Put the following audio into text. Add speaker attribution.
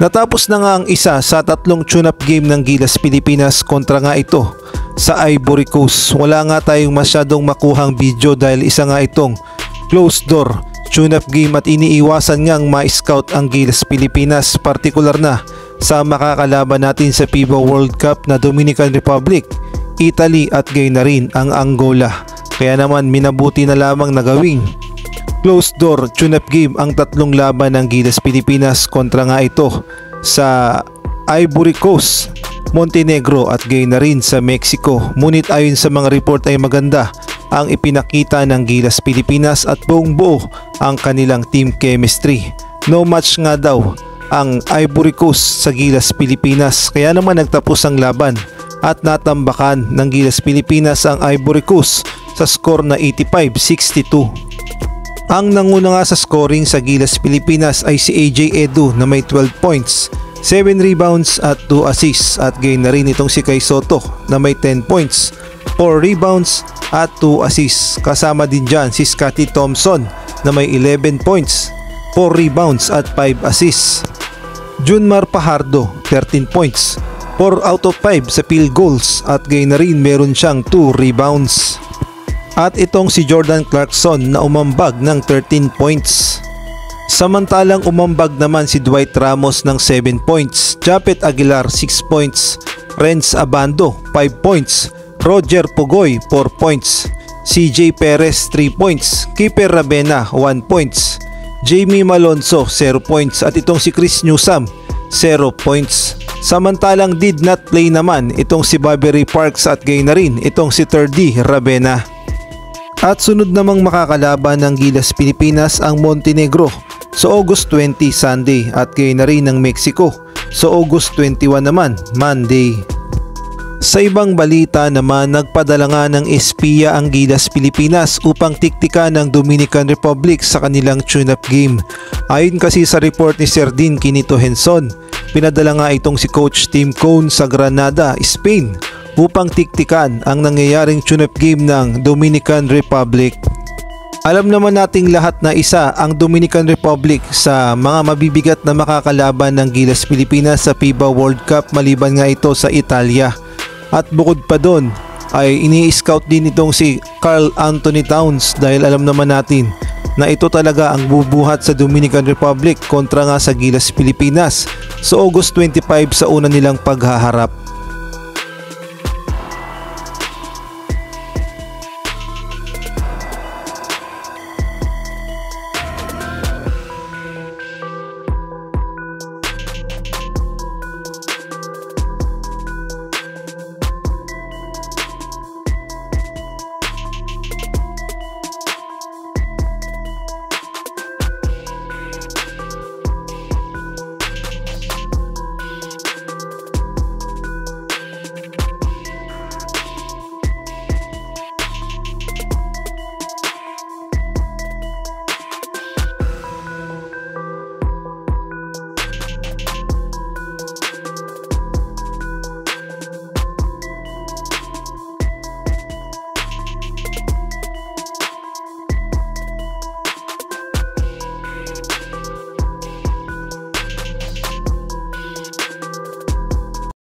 Speaker 1: Natapos na nga ang isa sa tatlong tune-up game ng Gilas Pilipinas kontra nga ito sa Ivory Coast. Wala nga tayong masyadong makuhang video dahil isa nga itong closed door tune-up game at iniiwasan ngang ma-scout ang Gilas Pilipinas, partikular na sa makakalaban natin sa FIBA World Cup na Dominican Republic, Italy at gayon na rin ang Angola. Kaya naman minabuti na lamang na gawing closed door tune-up game ang tatlong laban ng Gilas Pilipinas kontra nga ito sa Ivory Coast, Montenegro at gayon na rin sa Mexico. Ngunit ayon sa mga report ay maganda ang ipinakita ng Gilas Pilipinas at buong buo ang kanilang team chemistry. No match nga daw ang Ivory Coast sa Gilas Pilipinas, kaya naman nagtapos ang laban at natambakan ng Gilas Pilipinas ang Ivory Coast sa score na 85-62. Ang nanguna nga sa scoring sa Gilas Pilipinas ay si AJ Edu na may 12 points, 7 rebounds at 2 assists, at gayon na rin itong si Kai Soto na may 10 points, 4 rebounds at 2 assists. Kasama din dyan si Scotty Thompson na may 11 points, 4 rebounds at 5 assists. Junmar Pajardo 13 points, 4 out of 5 sa field goals at gayon na rin meron siyang 2 rebounds. At itong si Jordan Clarkson na umambag ng 13 points. Samantalang umambag naman si Dwight Ramos ng 7 points, Japet Aguilar 6 points, Renz Abando 5 points, Roger Pugoy 4 points, CJ Perez 3 points, Keeper Ravena 1 points, Jamie Malonzo 0 points at itong si Chris Newsam 0 points. Samantalang did not play naman itong si Bobby Ray Parks at gayon na rin itong si Terdy Ravena. At sunod namang makakalaban ng Gilas Pilipinas ang Montenegro sa August 20 Sunday at gayon na rin ng Mexico sa August 21 naman Monday. Sa ibang balita naman, nagpadala nga ng espiya ang Gilas Pilipinas upang tiktikan ng Dominican Republic sa kanilang tune-up game. Ayon kasi sa report ni Sir Dean Quinito Henson, pinadala nga itong si Coach Tim Cone sa Granada, Spain upang tiktikan ang nangyayaring tune-up game ng Dominican Republic. Alam naman nating lahat na isa ang Dominican Republic sa mga mabibigat na makakalaban ng Gilas Pilipinas sa FIBA World Cup maliban nga ito sa Italia. At bukod pa doon ay ini-scout din itong si Karl Anthony Towns dahil alam naman natin na ito talaga ang bubuhat sa Dominican Republic kontra nga sa Gilas Pilipinas sa August 25 sa una nilang paghaharap.